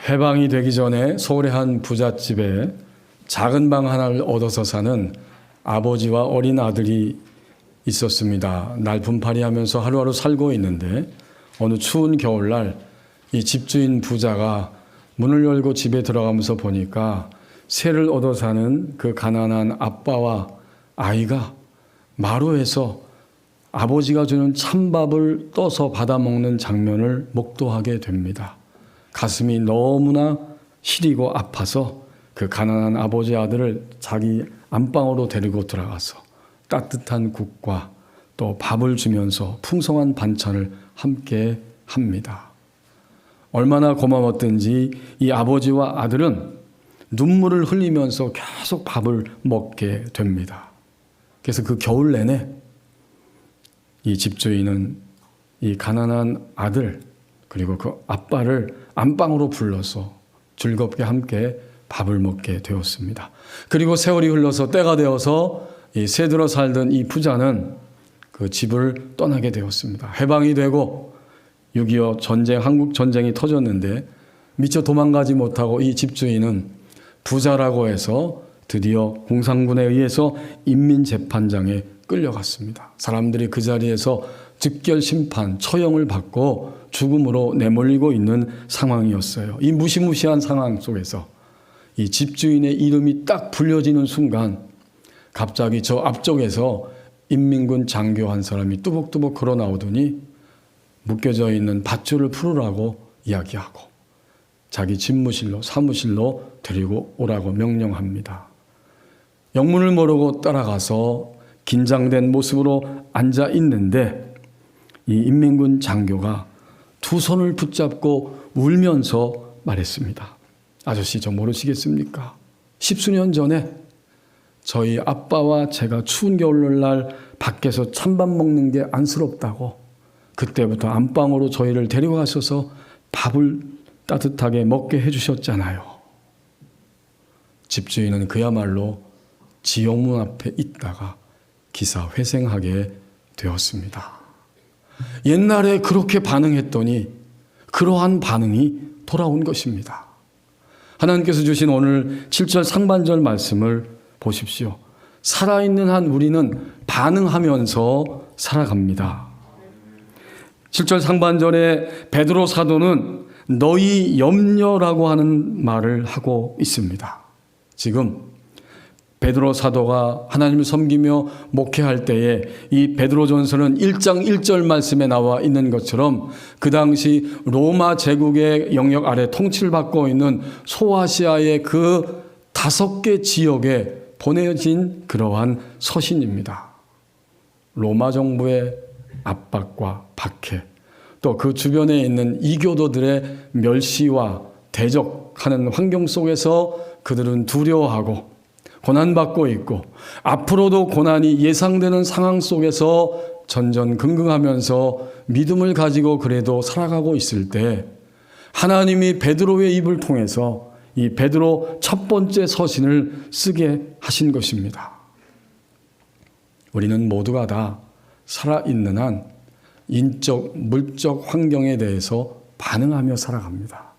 해방이 되기 전에 서울의 한 부잣집에 작은 방 하나를 얻어서 사는 아버지와 어린 아들이 있었습니다. 날품팔이 하면서 하루하루 살고 있는데 어느 추운 겨울날 이 집주인 부자가 문을 열고 집에 들어가면서 보니까 새를 얻어 사는 그 가난한 아빠와 아이가 마루에서 아버지가 주는 찬밥을 떠서 받아먹는 장면을 목도하게 됩니다. 가슴이 너무나 시리고 아파서 그 가난한 아버지 아들을 자기 안방으로 데리고 들어가서 따뜻한 국과 또 밥을 주면서 풍성한 반찬을 함께 합니다. 얼마나 고마웠든지 이 아버지와 아들은 눈물을 흘리면서 계속 밥을 먹게 됩니다. 그래서 그 겨울 내내 이 집주인은 이 가난한 아들 그리고 그 아빠를 안방으로 불러서 즐겁게 함께 밥을 먹게 되었습니다. 그리고 세월이 흘러서 때가 되어서 이 새들어 살던 이 부자는 그 집을 떠나게 되었습니다. 해방이 되고 6.25 전쟁, 한국 전쟁이 터졌는데 미처 도망가지 못하고 이 집주인은 부자라고 해서 드디어 공산군에 의해서 인민재판장에 끌려갔습니다. 사람들이 그 자리에서 즉결 심판, 처형을 받고 죽음으로 내몰리고 있는 상황이었어요. 이 무시무시한 상황 속에서 이 집주인의 이름이 딱 불려지는 순간 갑자기 저 앞쪽에서 인민군 장교 한 사람이 뚜벅뚜벅 걸어 나오더니 묶여져 있는 밧줄을 풀으라고 이야기하고 자기 집무실로 사무실로 데리고 오라고 명령합니다. 영문을 모르고 따라가서 긴장된 모습으로 앉아 있는데 이 인민군 장교가 두 손을 붙잡고 울면서 말했습니다. 아저씨 저 모르시겠습니까? 10수년 전에 저희 아빠와 제가 추운 겨울날 밖에서 찬밥 먹는 게 안쓰럽다고 그때부터 안방으로 저희를 데리고 가셔서 밥을 따뜻하게 먹게 해주셨잖아요. 집주인은 그야말로 지옥문 앞에 있다가 기사회생하게 되었습니다. 옛날에 그렇게 반응했더니 그러한 반응이 돌아온 것입니다. 하나님께서 주신 오늘 7절 상반절 말씀을 보십시오. 살아있는 한 우리는 반응하면서 살아갑니다. 7절 상반절에 베드로 사도는 너희 염려라고 하는 말을 하고 있습니다. 지금 베드로 사도가 하나님을 섬기며 목회할 때에 이 베드로전서는 1장 1절 말씀에 나와 있는 것처럼 그 당시 로마 제국의 영역 아래 통치를 받고 있는 소아시아의 그 5개 지역에 보내진 그러한 서신입니다. 로마 정부의 압박과 박해, 또 그 주변에 있는 이교도들의 멸시와 대적하는 환경 속에서 그들은 두려워하고 고난받고 있고 앞으로도 고난이 예상되는 상황 속에서 전전긍긍하면서 믿음을 가지고 그래도 살아가고 있을 때 하나님이 베드로의 입을 통해서 이 베드로 첫 번째 서신을 쓰게 하신 것입니다. 우리는 모두가 다 살아있는 한 인적, 물적 환경에 대해서 반응하며 살아갑니다.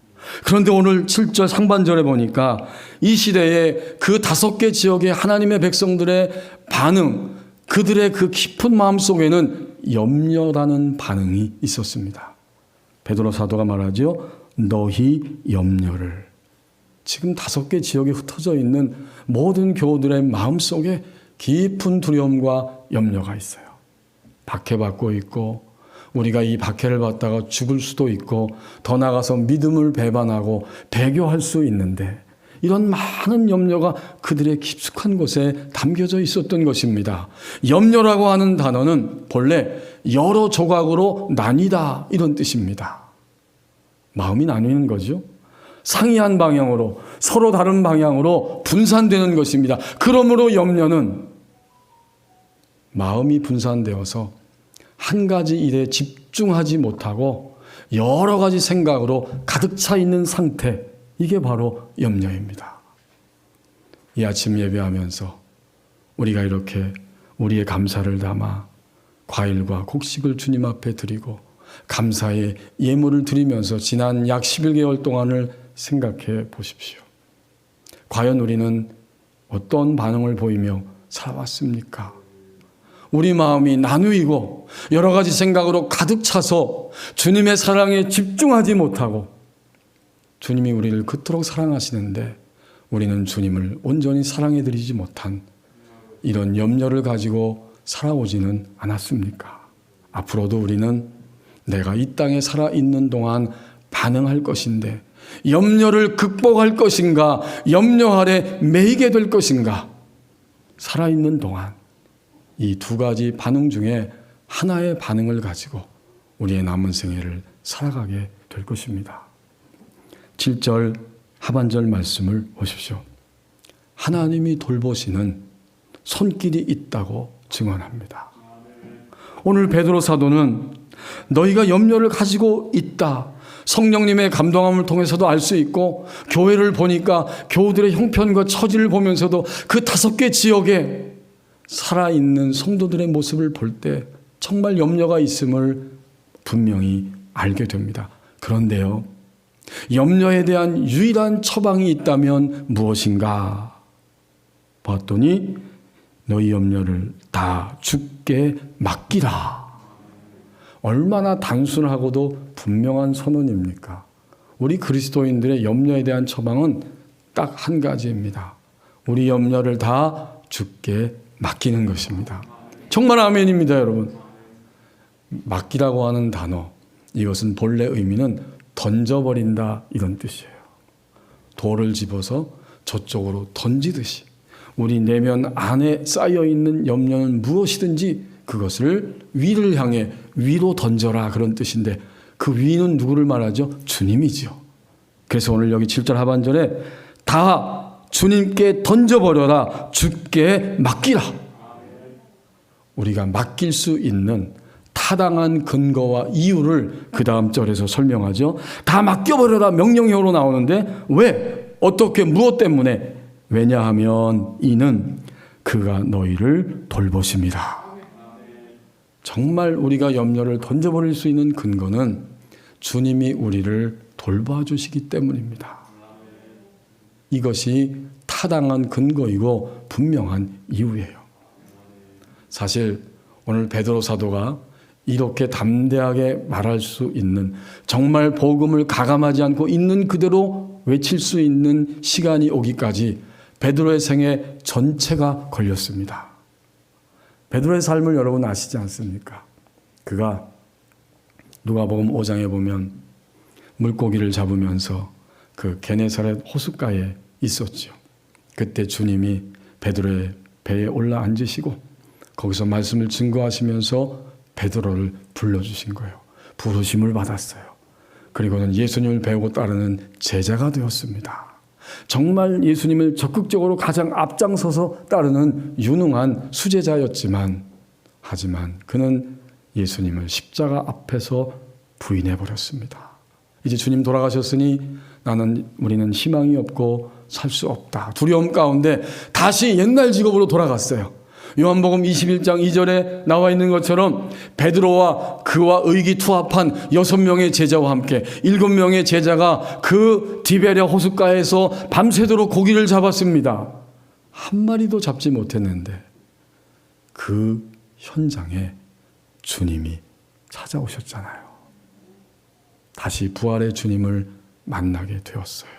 그런데 오늘 7절 상반절에 보니까 이 시대에 그 5개 지역의 하나님의 백성들의 반응, 그들의 그 깊은 마음 속에는 염려라는 반응이 있었습니다. 베드로 사도가 말하죠. 너희 염려를. 지금 5개 지역에 흩어져 있는 모든 교우들의 마음 속에 깊은 두려움과 염려가 있어요. 박해받고 있고 우리가 이 박해를 받다가 죽을 수도 있고 더 나아가서 믿음을 배반하고 배교할 수 있는데 이런 많은 염려가 그들의 깊숙한 곳에 담겨져 있었던 것입니다. 염려라고 하는 단어는 본래 여러 조각으로 나뉘다 이런 뜻입니다. 마음이 나뉘는 거죠. 상이한 방향으로 서로 다른 방향으로 분산되는 것입니다. 그러므로 염려는 마음이 분산되어서 한 가지 일에 집중하지 못하고 여러 가지 생각으로 가득 차 있는 상태, 이게 바로 염려입니다. 이 아침 예배하면서 우리가 이렇게 우리의 감사를 담아 과일과 곡식을 주님 앞에 드리고 감사의 예물을 드리면서 지난 약 11개월 동안을 생각해 보십시오. 과연 우리는 어떤 반응을 보이며 살아왔습니까? 우리 마음이 나누이고 여러 가지 생각으로 가득 차서 주님의 사랑에 집중하지 못하고 주님이 우리를 그토록 사랑하시는데 우리는 주님을 온전히 사랑해드리지 못한 이런 염려를 가지고 살아오지는 않았습니까? 앞으로도 우리는 내가 이 땅에 살아있는 동안 반응할 것인데 염려를 극복할 것인가, 염려 아래 매이게 될 것인가, 살아있는 동안 이 두 가지 반응 중에 하나의 반응을 가지고 우리의 남은 생애를 살아가게 될 것입니다. 7절 하반절 말씀을 보십시오. 하나님이 돌보시는 손길이 있다고 증언합니다. 오늘 베드로 사도는 너희가 염려를 가지고 있다, 성령님의 감동함을 통해서도 알 수 있고 교회를 보니까 교우들의 형편과 처지를 보면서도 그 5개 지역에 살아있는 성도들의 모습을 볼 때 정말 염려가 있음을 분명히 알게 됩니다. 그런데요, 염려에 대한 유일한 처방이 있다면 무엇인가 봤더니 너희 염려를 다 주께 맡기라. 얼마나 단순하고도 분명한 선언입니까? 우리 그리스도인들의 염려에 대한 처방은 딱 한 가지입니다. 우리 염려를 다 주께 맡기는 것입니다. 정말 아멘입니다, 여러분. 맡기라고 하는 단어, 이것은 본래 의미는 던져버린다 이런 뜻이에요. 돌을 집어서 저쪽으로 던지듯이 우리 내면 안에 쌓여있는 염려는 무엇이든지 그것을 위를 향해 위로 던져라 그런 뜻인데 그 위는 누구를 말하죠? 주님이죠. 그래서 오늘 여기 7절 하반절에 다 주님께 던져버려라, 주께 맡기라. 우리가 맡길 수 있는 타당한 근거와 이유를 그 다음 절에서 설명하죠. 다 맡겨버려라 명령형으로 나오는데 왜? 어떻게? 무엇 때문에? 왜냐하면 이는 그가 너희를 돌보십니다. 정말 우리가 염려를 던져버릴 수 있는 근거는 주님이 우리를 돌봐주시기 때문입니다. 이것이 타당한 근거이고 분명한 이유예요. 사실 오늘 베드로 사도가 이렇게 담대하게 말할 수 있는, 정말 복음을 가감하지 않고 있는 그대로 외칠 수 있는 시간이 오기까지 베드로의 생애 전체가 걸렸습니다. 베드로의 삶을 여러분 아시지 않습니까? 그가 누가복음 5장에 보면 물고기를 잡으면서 그 게네사렛 호숫가에 있었죠. 그때 주님이 베드로의 배에 올라 앉으시고 거기서 말씀을 증거하시면서 베드로를 불러주신 거예요. 부르심을 받았어요. 그리고는 예수님을 배우고 따르는 제자가 되었습니다. 정말 예수님을 적극적으로 가장 앞장서서 따르는 유능한 수제자였지만, 하지만 그는 예수님을 십자가 앞에서 부인해버렸습니다. 이제 주님 돌아가셨으니 우리는 희망이 없고 살 수 없다. 두려움 가운데 다시 옛날 직업으로 돌아갔어요. 요한복음 21장 2절에 나와 있는 것처럼 베드로와 그와 의기투합한 6명의 제자와 함께 7명의 제자가 그 디베랴 호숫가에서 밤새도록 고기를 잡았습니다. 한 마리도 잡지 못했는데 그 현장에 주님이 찾아오셨잖아요. 다시 부활의 주님을 만나게 되었어요.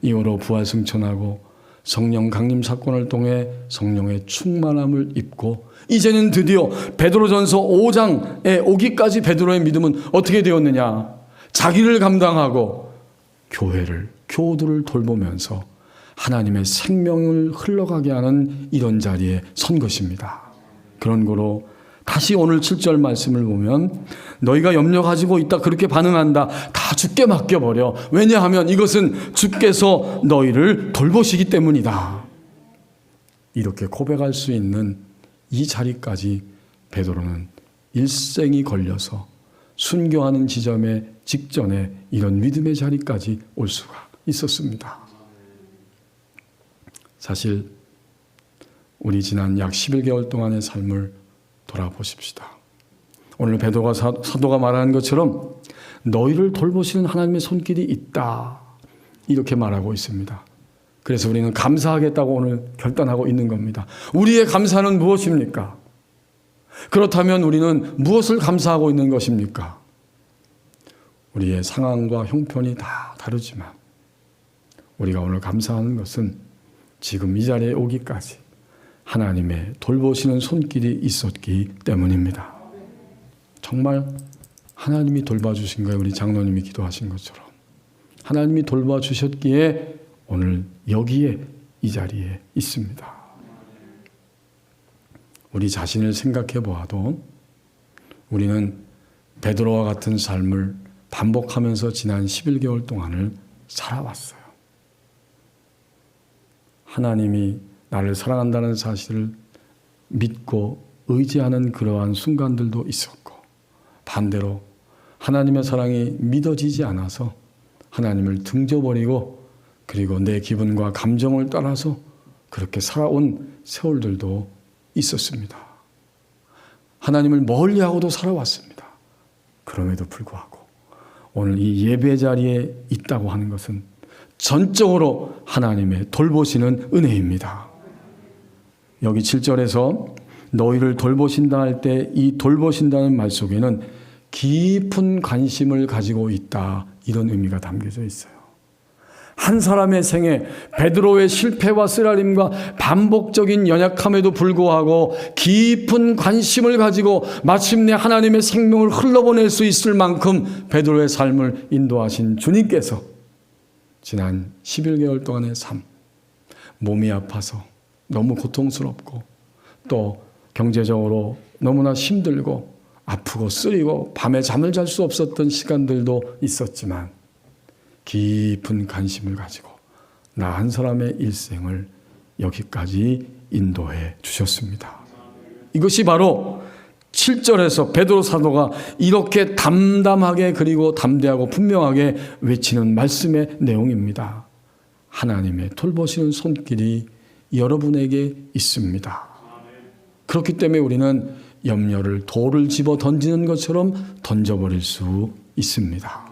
이후로 부활 승천하고 성령 강림 사건을 통해 성령의 충만함을 입고 이제는 드디어 베드로전서 5장에 오기까지 베드로의 믿음은 어떻게 되었느냐? 자기를 감당하고 교우들을 돌보면서 하나님의 생명을 흘러가게 하는 이런 자리에 선 것입니다. 그런 거로 다시 오늘 7절 말씀을 보면 너희가 염려 가지고 있다 그렇게 반응한다. 다 주께 맡겨버려. 왜냐하면 이것은 주께서 너희를 돌보시기 때문이다. 이렇게 고백할 수 있는 이 자리까지 베드로는 일생이 걸려서 순교하는 지점의 직전에 이런 믿음의 자리까지 올 수가 있었습니다. 사실 우리 지난 약 11개월 동안의 삶을 돌아보십시다. 오늘 사도가 말하는 것처럼 너희를 돌보시는 하나님의 손길이 있다. 이렇게 말하고 있습니다. 그래서 우리는 감사하겠다고 오늘 결단하고 있는 겁니다. 우리의 감사는 무엇입니까? 그렇다면 우리는 무엇을 감사하고 있는 것입니까? 우리의 상황과 형편이 다 다르지만 우리가 오늘 감사하는 것은 지금 이 자리에 오기까지 하나님의 돌보시는 손길이 있었기 때문입니다. 정말 하나님이 돌봐주신 거예요. 우리 장로님이 기도하신 것처럼. 하나님이 돌봐주셨기에 오늘 여기에 이 자리에 있습니다. 우리 자신을 생각해 보아도 우리는 베드로와 같은 삶을 반복하면서 지난 11개월 동안을 살아왔어요. 하나님이 나를 사랑한다는 사실을 믿고 의지하는 그러한 순간들도 있었고, 반대로 하나님의 사랑이 믿어지지 않아서 하나님을 등져버리고 그리고 내 기분과 감정을 따라서 그렇게 살아온 세월들도 있었습니다. 하나님을 멀리하고도 살아왔습니다. 그럼에도 불구하고 오늘 이 예배 자리에 있다고 하는 것은 전적으로 하나님의 돌보시는 은혜입니다. 여기 7절에서 너희를 돌보신다 할 때 이 돌보신다는 말 속에는 깊은 관심을 가지고 있다, 이런 의미가 담겨져 있어요. 한 사람의 생애, 베드로의 실패와 쓰라림과 반복적인 연약함에도 불구하고 깊은 관심을 가지고 마침내 하나님의 생명을 흘러보낼 수 있을 만큼 베드로의 삶을 인도하신 주님께서 지난 11개월 동안의 삶, 몸이 아파서 너무 고통스럽고 또 경제적으로 너무나 힘들고 아프고 쓰리고 밤에 잠을 잘 수 없었던 시간들도 있었지만 깊은 관심을 가지고 나 한 사람의 일생을 여기까지 인도해 주셨습니다. 이것이 바로 7절에서 베드로 사도가 이렇게 담담하게 그리고 담대하고 분명하게 외치는 말씀의 내용입니다. 하나님의 돌보시는 손길이 여러분에게 있습니다. 그렇기 때문에 우리는 염려를 돌을 집어 던지는 것처럼 던져버릴 수 있습니다.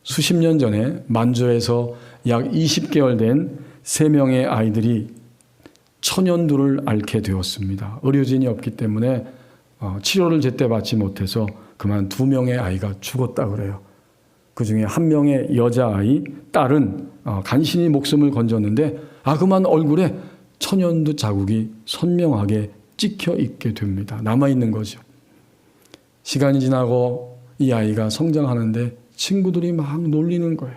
수십 년 전에 만주에서 약 20개월 된 3명의 아이들이 천연두를 앓게 되었습니다. 의료진이 없기 때문에 치료를 제때 받지 못해서 그만 2명의 아이가 죽었다 그래요. 그 중에 1명의 여자아이, 딸은 간신히 목숨을 건졌는데 그만 얼굴에 천연두 자국이 선명하게 찍혀 있게 됩니다. 남아있는 거죠. 시간이 지나고 이 아이가 성장하는데 친구들이 막 놀리는 거예요.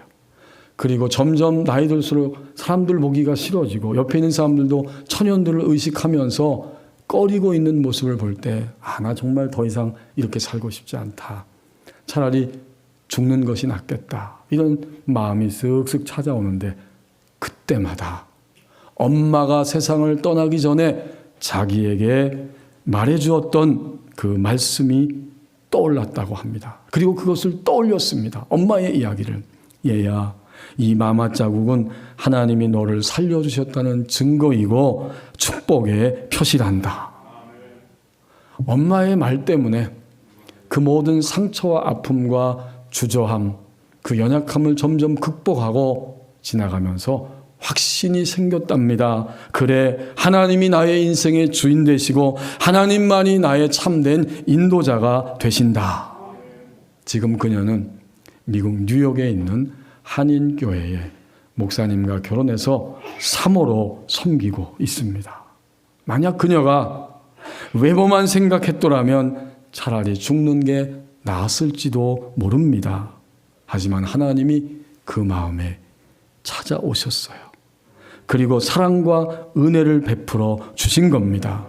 그리고 점점 나이 들수록 사람들 보기가 싫어지고 옆에 있는 사람들도 천연두를 의식하면서 꺼리고 있는 모습을 볼 때 나 정말 더 이상 이렇게 살고 싶지 않다. 차라리 죽는 것이 낫겠다. 이런 마음이 쓱쓱 찾아오는데 그때마다 엄마가 세상을 떠나기 전에 자기에게 말해주었던 그 말씀이 떠올랐다고 합니다. 그리고 그것을 떠올렸습니다. 엄마의 이야기를. 얘야, 이 마마 자국은 하나님이 너를 살려주셨다는 증거이고 축복의 표시란다. 엄마의 말 때문에 그 모든 상처와 아픔과 주저함, 그 연약함을 점점 극복하고 지나가면서 확신이 생겼답니다. 그래, 하나님이 나의 인생의 주인 되시고 하나님만이 나의 참된 인도자가 되신다. 지금 그녀는 미국 뉴욕에 있는 한인교회의 목사님과 결혼해서 사모로 섬기고 있습니다. 만약 그녀가 외모만 생각했더라면 차라리 죽는 게 나았을지도 모릅니다. 하지만 하나님이 그 마음에 찾아오셨어요. 그리고 사랑과 은혜를 베풀어 주신 겁니다.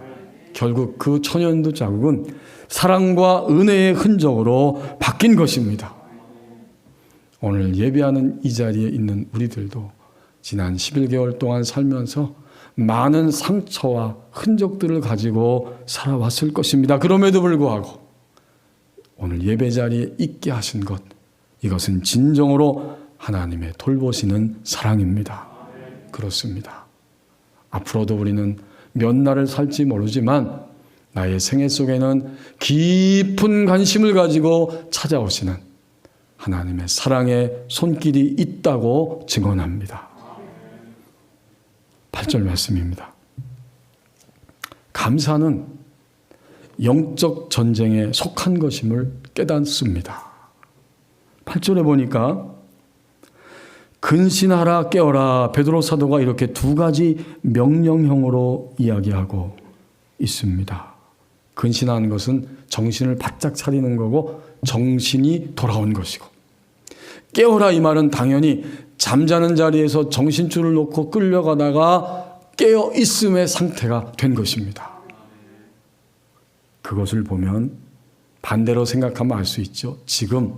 결국 그 천연두 자국은 사랑과 은혜의 흔적으로 바뀐 것입니다. 오늘 예배하는 이 자리에 있는 우리들도 지난 11개월 동안 살면서 많은 상처와 흔적들을 가지고 살아왔을 것입니다. 그럼에도 불구하고 오늘 예배 자리에 있게 하신 것, 이것은 진정으로 하나님의 돌보시는 사랑입니다. 그렇습니다. 앞으로도 우리는 몇 날을 살지 모르지만 나의 생애 속에는 깊은 관심을 가지고 찾아오시는 하나님의 사랑의 손길이 있다고 증언합니다. 8절 말씀입니다. 감사는 영적 전쟁에 속한 것임을 깨닫습니다. 8절에 보니까 근신하라 깨어라, 베드로 사도가 이렇게 두 가지 명령형으로 이야기하고 있습니다. 근신하는 것은 정신을 바짝 차리는 거고 정신이 돌아온 것이고, 깨어라 이 말은 당연히 잠자는 자리에서 정신줄을 놓고 끌려가다가 깨어 있음의 상태가 된 것입니다. 그것을 보면 반대로 생각하면 알 수 있죠. 지금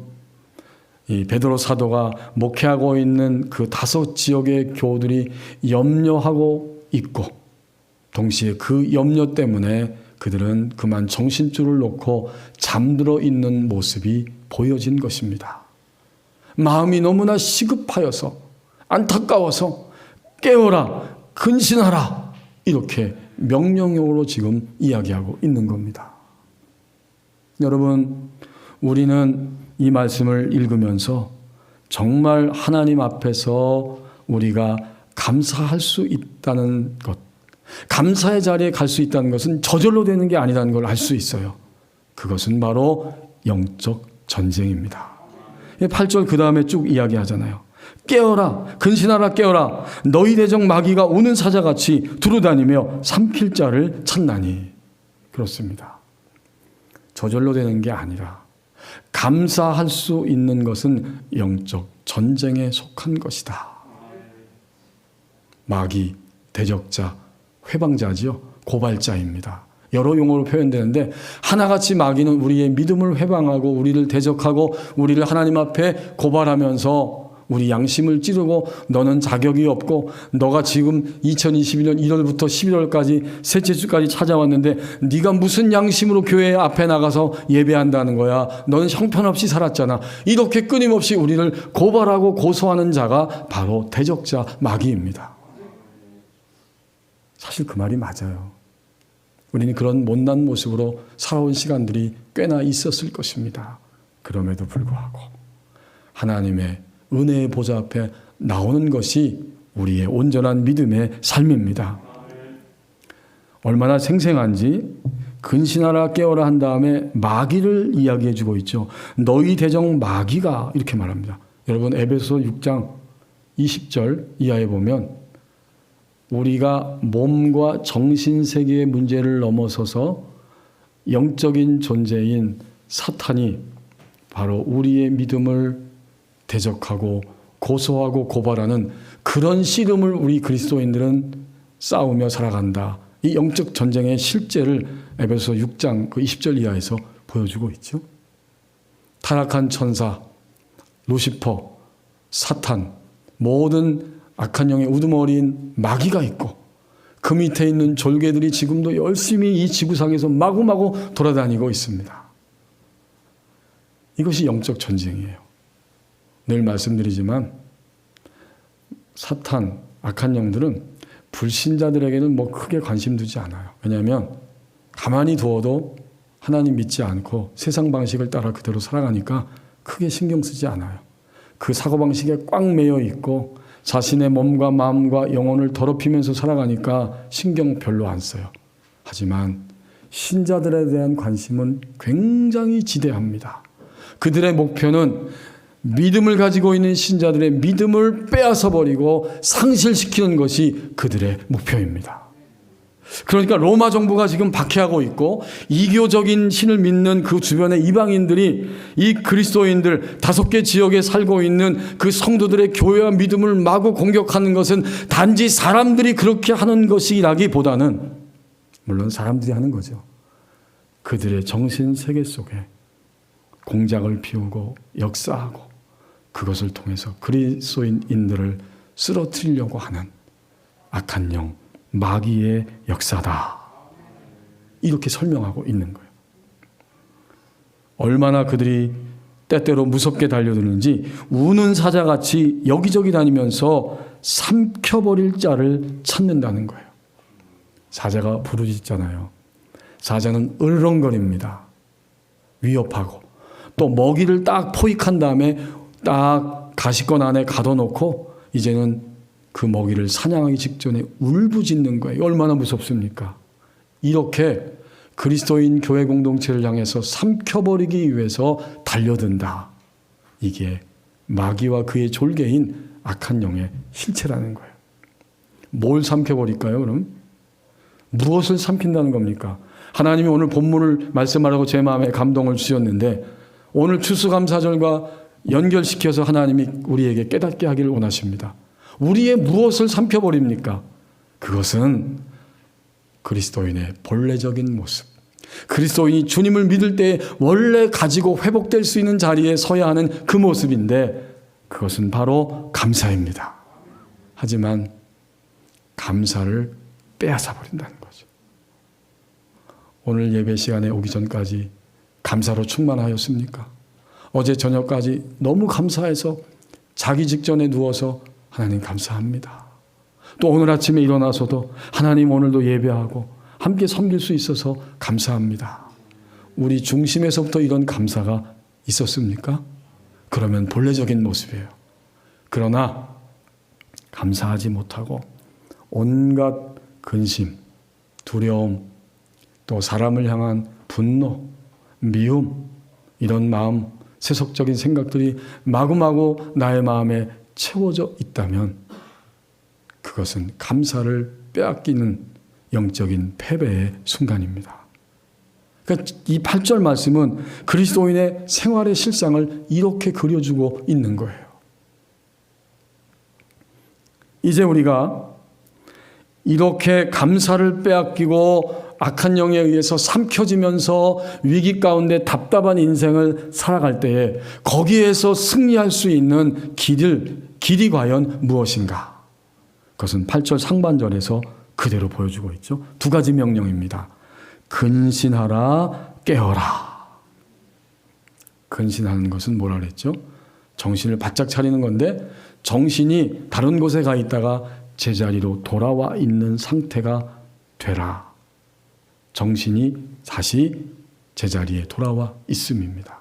이 베드로 사도가 목회하고 있는 그 5 지역의 교우들이 염려하고 있고, 동시에 그 염려 때문에 그들은 그만 정신줄을 놓고 잠들어 있는 모습이 보여진 것입니다. 마음이 너무나 시급하여서 안타까워서 깨어라, 근신하라, 이렇게 명령형으로 지금 이야기하고 있는 겁니다. 여러분, 우리는 이 말씀을 읽으면서 정말 하나님 앞에서 우리가 감사할 수 있다는 것, 감사의 자리에 갈 수 있다는 것은 저절로 되는 게 아니라는 걸 알 수 있어요. 그것은 바로 영적 전쟁입니다. 8절 그 다음에 쭉 이야기하잖아요. 깨어라, 근신하라, 깨어라. 너희 대적 마귀가 우는 사자같이 두루다니며 삼킬 자를 찾나니. 그렇습니다. 저절로 되는 게 아니라 감사할 수 있는 것은 영적 전쟁에 속한 것이다. 마귀, 대적자, 회방자지요. 고발자입니다. 여러 용어로 표현되는데 하나같이 마귀는 우리의 믿음을 회방하고 우리를 대적하고 우리를 하나님 앞에 고발하면서 우리 양심을 찌르고 너는 자격이 없고 너가 지금 2021년 1월부터 11월까지 셋째 주까지 찾아왔는데 네가 무슨 양심으로 교회 앞에 나가서 예배한다는 거야. 너는 형편없이 살았잖아. 이렇게 끊임없이 우리를 고발하고 고소하는 자가 바로 대적자 마귀입니다. 사실 그 말이 맞아요. 우리는 그런 못난 모습으로 살아온 시간들이 꽤나 있었을 것입니다. 그럼에도 불구하고 하나님의 은혜의 보좌 앞에 나오는 것이 우리의 온전한 믿음의 삶입니다. 얼마나 생생한지 근신하라 깨어라 한 다음에 마귀를 이야기해 주고 있죠. 너희 대적 마귀가 이렇게 말합니다. 여러분 에베소 6장 20절 이하에 보면 우리가 몸과 정신세계의 문제를 넘어서서 영적인 존재인 사탄이 바로 우리의 믿음을 대적하고 고소하고 고발하는 그런 씨름을 우리 그리스도인들은 싸우며 살아간다. 이 영적 전쟁의 실제를 에베소 6장 그 20절 이하에서 보여주고 있죠. 타락한 천사, 루시퍼, 사탄, 모든 악한 영의 우두머리인 마귀가 있고 그 밑에 있는 졸개들이 지금도 열심히 이 지구상에서 마구마구 돌아다니고 있습니다. 이것이 영적 전쟁이에요. 늘 말씀드리지만 사탄, 악한 영들은 불신자들에게는 뭐 크게 관심 두지 않아요. 왜냐하면 가만히 두어도 하나님 믿지 않고 세상 방식을 따라 그대로 살아가니까 크게 신경 쓰지 않아요. 그 사고방식에 꽉 매여 있고 자신의 몸과 마음과 영혼을 더럽히면서 살아가니까 신경 별로 안 써요. 하지만 신자들에 대한 관심은 굉장히 지대합니다. 그들의 목표는 믿음을 가지고 있는 신자들의 믿음을 빼앗아 버리고 상실시키는 것이 그들의 목표입니다. 그러니까 로마 정부가 지금 박해하고 있고 이교적인 신을 믿는 그 주변의 이방인들이 이 그리스도인들 5개 지역에 살고 있는 그 성도들의 교회와 믿음을 마구 공격하는 것은 단지 사람들이 그렇게 하는 것이라기보다는 물론 사람들이 하는 거죠. 그들의 정신세계 속에 공작을 피우고 역사하고 그것을 통해서 그리스도인들을 쓰러뜨리려고 하는 악한 영, 마귀의 역사다. 이렇게 설명하고 있는 거예요. 얼마나 그들이 때때로 무섭게 달려드는지 우는 사자같이 여기저기 다니면서 삼켜버릴 자를 찾는다는 거예요. 사자가 부르짖잖아요. 사자는 으르렁거립니다. 위협하고 또 먹이를 딱 포획한 다음에 딱 가시권 안에 가둬놓고 이제는 그 먹이를 사냥하기 직전에 울부짖는 거예요. 얼마나 무섭습니까? 이렇게 그리스도인 교회 공동체를 향해서 삼켜버리기 위해서 달려든다. 이게 마귀와 그의 졸개인 악한 영의 실체라는 거예요. 뭘 삼켜버릴까요, 그럼? 무엇을 삼킨다는 겁니까? 하나님이 오늘 본문을 말씀하라고 제 마음에 감동을 주셨는데 오늘 추수감사절과 연결시켜서 하나님이 우리에게 깨닫게 하기를 원하십니다. 우리의 무엇을 삼켜버립니까? 그것은 그리스도인의 본래적인 모습. 그리스도인이 주님을 믿을 때 원래 가지고 회복될 수 있는 자리에 서야 하는 그 모습인데 그것은 바로 감사입니다. 하지만 감사를 빼앗아 버린다는 거죠. 오늘 예배 시간에 오기 전까지 감사로 충만하였습니까? 어제 저녁까지 너무 감사해서 자기 직전에 누워서 하나님 감사합니다. 또 오늘 아침에 일어나서도 하나님 오늘도 예배하고 함께 섬길 수 있어서 감사합니다. 우리 중심에서부터 이런 감사가 있었습니까? 그러면 본래적인 모습이에요. 그러나 감사하지 못하고 온갖 근심, 두려움, 또 사람을 향한 분노, 미움, 이런 마음, 세속적인 생각들이 마구마구 나의 마음에 채워져 있다면 그것은 감사를 빼앗기는 영적인 패배의 순간입니다. 그러니까 이 8절 말씀은 그리스도인의 생활의 실상을 이렇게 그려주고 있는 거예요. 이제 우리가 이렇게 감사를 빼앗기고 악한 영에 의해서 삼켜지면서 위기 가운데 답답한 인생을 살아갈 때에 거기에서 승리할 수 있는 길이 과연 무엇인가? 그것은 8절 상반절에서 그대로 보여주고 있죠. 두 가지 명령입니다. 근신하라, 깨어라. 근신하는 것은 뭐라 그랬죠? 정신을 바짝 차리는 건데 정신이 다른 곳에 가 있다가 제자리로 돌아와 있는 상태가 되라. 정신이 다시 제자리에 돌아와 있음입니다.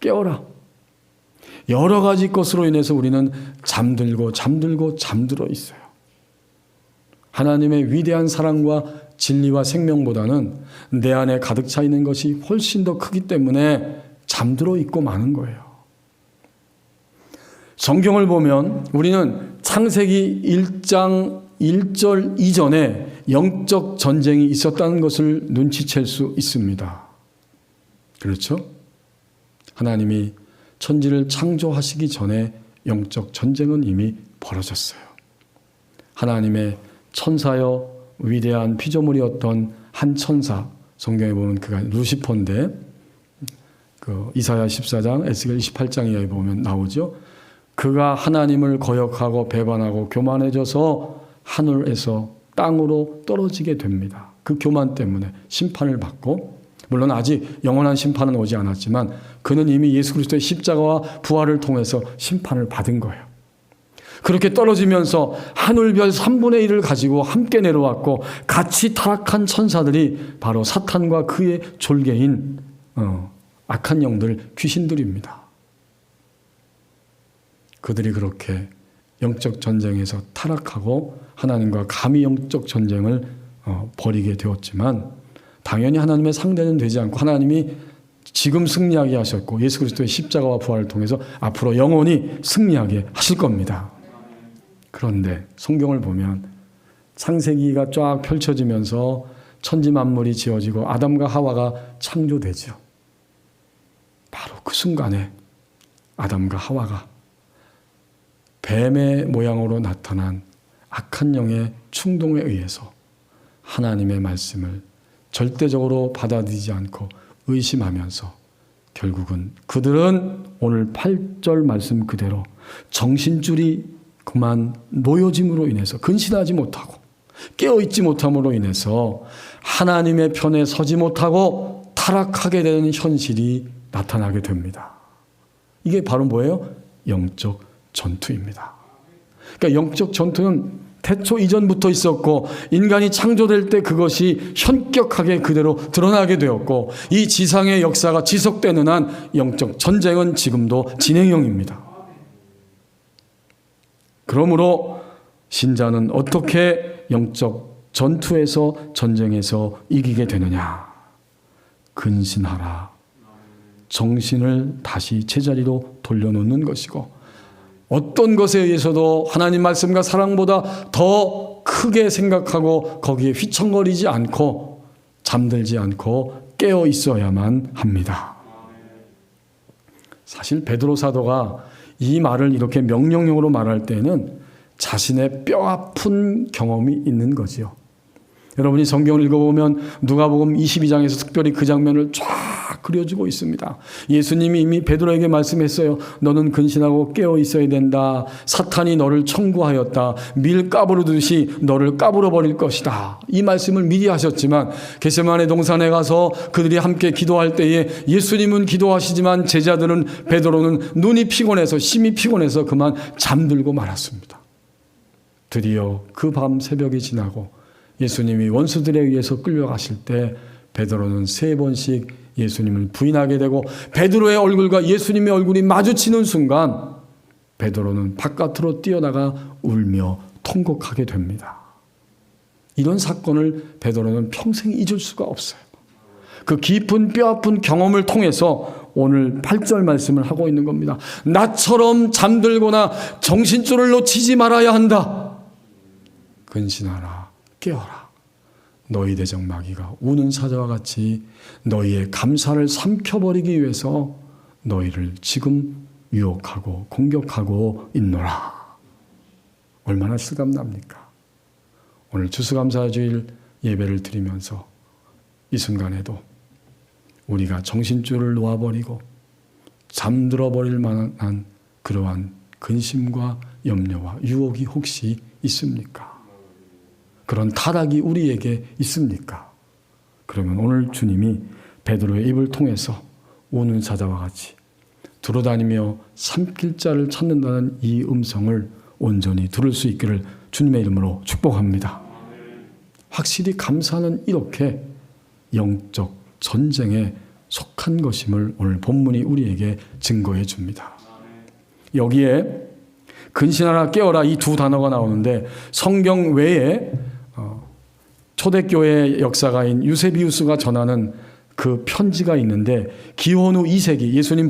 깨어라. 여러 가지 것으로 인해서 우리는 잠들고 잠들어 있어요. 하나님의 위대한 사랑과 진리와 생명보다는 내 안에 가득 차 있는 것이 훨씬 더 크기 때문에 잠들어 있고 마는 거예요. 성경을 보면 우리는 창세기 1장 1절 이전에 영적 전쟁이 있었다는 것을 눈치챌 수 있습니다. 그렇죠? 하나님이 천지를 창조하시기 전에 영적 전쟁은 이미 벌어졌어요. 하나님의 천사여 위대한 피조물이었던 한 천사, 성경에 보면 그가 루시퍼인데 그 이사야 14장, 에스겔 28장에 보면 나오죠. 그가 하나님을 거역하고 배반하고 교만해져서 하늘에서 땅으로 떨어지게 됩니다. 그 교만 때문에 심판을 받고, 물론 아직 영원한 심판은 오지 않았지만 그는 이미 예수 그리스도의 십자가와 부활을 통해서 심판을 받은 거예요. 그렇게 떨어지면서 하늘별 3분의 1을 가지고 함께 내려왔고 같이 타락한 천사들이 바로 사탄과 그의 졸개인 악한 영들, 귀신들입니다. 그들이 그렇게 영적 전쟁에서 타락하고 하나님과 감히 영적 전쟁을 벌이게 되었지만 당연히 하나님의 상대는 되지 않고 하나님이 지금 승리하게 하셨고 예수 그리스도의 십자가와 부활을 통해서 앞으로 영원히 승리하게 하실 겁니다. 그런데 성경을 보면 창세기가 쫙 펼쳐지면서 천지 만물이 지어지고 아담과 하와가 창조되죠. 바로 그 순간에 아담과 하와가 뱀의 모양으로 나타난 악한 영의 충동에 의해서 하나님의 말씀을 절대적으로 받아들이지 않고 의심하면서 결국은 그들은 오늘 8절 말씀 그대로 정신줄이 그만 놓여짐으로 인해서 근신하지 못하고 깨어있지 못함으로 인해서 하나님의 편에 서지 못하고 타락하게 되는 현실이 나타나게 됩니다. 이게 바로 뭐예요? 영적 전투입니다. 그러니까 영적 전투는 태초 이전부터 있었고 인간이 창조될 때 그것이 현격하게 그대로 드러나게 되었고 이 지상의 역사가 지속되는 한 영적 전쟁은 지금도 진행형입니다. 그러므로 신자는 어떻게 영적 전투에서 전쟁에서 이기게 되느냐? 근신하라. 정신을 다시 제자리로 돌려놓는 것이고 어떤 것에 의해서도 하나님 말씀과 사랑보다 더 크게 생각하고 거기에 휘청거리지 않고 잠들지 않고 깨어 있어야만 합니다. 사실 베드로 사도가 이 말을 이렇게 명령형으로 말할 때는 자신의 뼈아픈 경험이 있는 거지요. 여러분이 성경을 읽어보면 누가복음 22장에서 특별히 그 장면을 쫙 그려주고 있습니다. 예수님이 이미 베드로에게 말씀했어요. 너는 근신하고 깨어 있어야 된다. 사탄이 너를 청구하였다. 밀 까부르듯이 너를 까불어 버릴 것이다. 이 말씀을 미리 하셨지만 겟세마네 동산에 가서 그들이 함께 기도할 때에 예수님은 기도하시지만 제자들은 베드로는 눈이 피곤해서 심히 피곤해서 그만 잠들고 말았습니다. 드디어 그 밤 새벽이 지나고 예수님이 원수들에 의해서 끌려가실 때 베드로는 3번씩 예수님을 부인하게 되고 베드로의 얼굴과 예수님의 얼굴이 마주치는 순간 베드로는 바깥으로 뛰어나가 울며 통곡하게 됩니다. 이런 사건을 베드로는 평생 잊을 수가 없어요. 그 깊은 뼈아픈 경험을 통해서 오늘 8절 말씀을 하고 있는 겁니다. 나처럼 잠들거나 정신줄을 놓치지 말아야 한다. 근신하라. 깨어라. 너희 대적 마귀가 우는 사자와 같이 너희의 감사를 삼켜버리기 위해서 너희를 지금 유혹하고 공격하고 있노라. 얼마나 실감납니까? 오늘 추수감사주일 예배를 드리면서 이 순간에도 우리가 정신줄을 놓아버리고 잠들어버릴 만한 그러한 근심과 염려와 유혹이 혹시 있습니까? 그런 타락이 우리에게 있습니까? 그러면 오늘 주님이 베드로의 입을 통해서 우는 사자와 같이 두루다니며 삼킬 자를 찾는다는 이 음성을 온전히 들을 수 있기를 주님의 이름으로 축복합니다. 확실히 감사는 이렇게 영적 전쟁에 속한 것임을 오늘 본문이 우리에게 증거해 줍니다. 여기에 근신하라 깨어라 이 두 단어가 나오는데 성경 외에 초대교회 역사가인 유세비우스가 전하는 그 편지가 있는데 기원후 2세기 예수님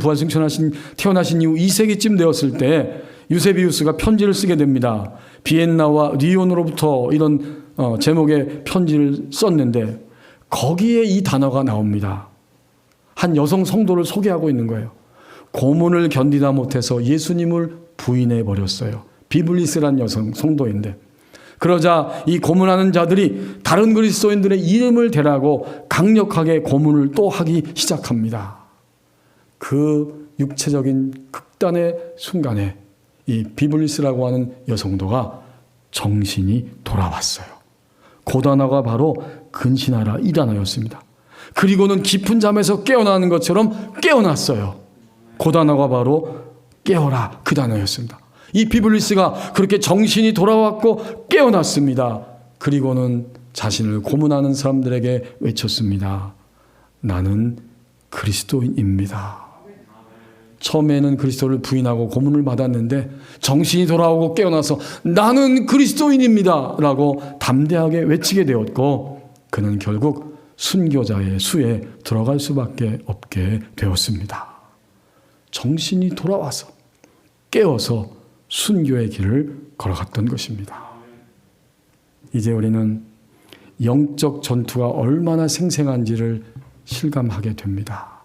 태어나신 이후 2세기쯤 되었을 때 유세비우스가 편지를 쓰게 됩니다. 비엔나와 리온으로부터 이런 제목의 편지를 썼는데 거기에 이 단어가 나옵니다. 한 여성 성도를 소개하고 있는 거예요. 고문을 견디다 못해서 예수님을 부인해 버렸어요. 비블리스란 여성 성도인데 그러자 이 고문하는 자들이 다른 그리스도인들의 이름을 대라고 강력하게 고문을 또 하기 시작합니다. 그 육체적인 극단의 순간에 이 비블리스라고 하는 여성도가 정신이 돌아왔어요. 그 단어가 바로 근신하라 이 단어였습니다. 그리고는 깊은 잠에서 깨어나는 것처럼 깨어났어요. 그 단어가 바로 깨어라 그 단어였습니다. 이 비블리스가 그렇게 정신이 돌아왔고 깨어났습니다. 그리고는 자신을 고문하는 사람들에게 외쳤습니다. 나는 그리스도인입니다. 처음에는 그리스도를 부인하고 고문을 받았는데 정신이 돌아오고 깨어나서 나는 그리스도인입니다 라고 담대하게 외치게 되었고 그는 결국 순교자의 수에 들어갈 수밖에 없게 되었습니다. 정신이 돌아와서 깨어서 순교의 길을 걸어갔던 것입니다. 이제 우리는 영적 전투가 얼마나 생생한지를 실감하게 됩니다.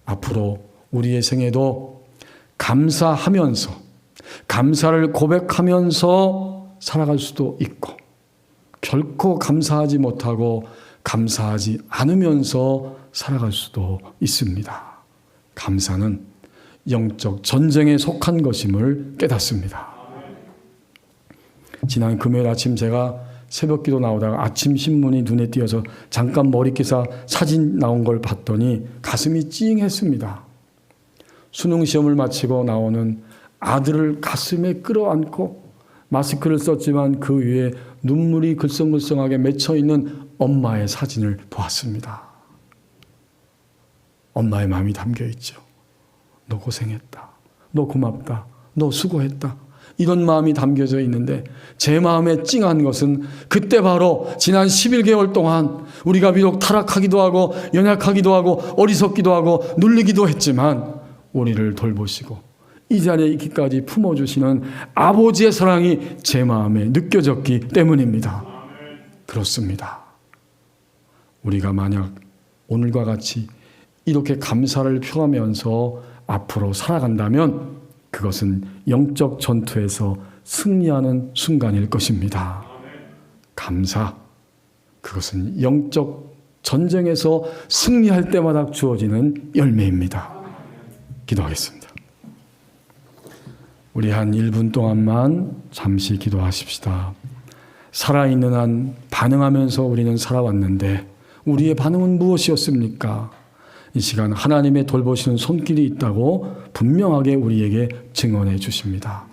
앞으로 우리의 생애도 감사하면서 감사를 고백하면서 살아갈 수도 있고 결코 감사하지 못하고 감사하지 않으면서 살아갈 수도 있습니다. 감사는 영적 전쟁에 속한 것임을 깨닫습니다. 지난 금요일 아침 제가 새벽기도 나오다가 아침 신문이 눈에 띄어서 잠깐 머리기사 사진 나온 걸 봤더니 가슴이 찡했습니다. 수능시험을 마치고 나오는 아들을 가슴에 끌어안고 마스크를 썼지만 그 위에 눈물이 글썽글썽하게 맺혀있는 엄마의 사진을 보았습니다. 엄마의 마음이 담겨있죠. 너 고생했다. 너 고맙다. 너 수고했다. 이런 마음이 담겨져 있는데 제 마음에 찡한 것은 그때 바로 지난 11개월 동안 우리가 비록 타락하기도 하고 연약하기도 하고 어리석기도 하고 눌리기도 했지만 우리를 돌보시고 이 자리에 있기까지 품어주시는 아버지의 사랑이 제 마음에 느껴졌기 때문입니다. 그렇습니다. 우리가 만약 오늘과 같이 이렇게 감사를 표하면서 앞으로 살아간다면 그것은 영적 전투에서 승리하는 순간일 것입니다. 감사, 그것은 영적 전쟁에서 승리할 때마다 주어지는 열매입니다. 기도하겠습니다. 우리 한 1분 동안만 잠시 기도하십시다. 살아있는 한 반응하면서 우리는 살아왔는데 우리의 반응은 무엇이었습니까? 이 시간 하나님의 돌보시는 손길이 있다고 분명하게 우리에게 증언해 주십니다.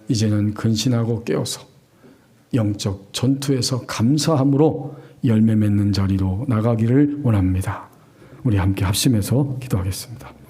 이제는 근신하고 깨어서 영적 전투에서 감사함으로 열매 맺는 자리로 나가기를 원합니다. 우리 함께 합심해서 기도하겠습니다.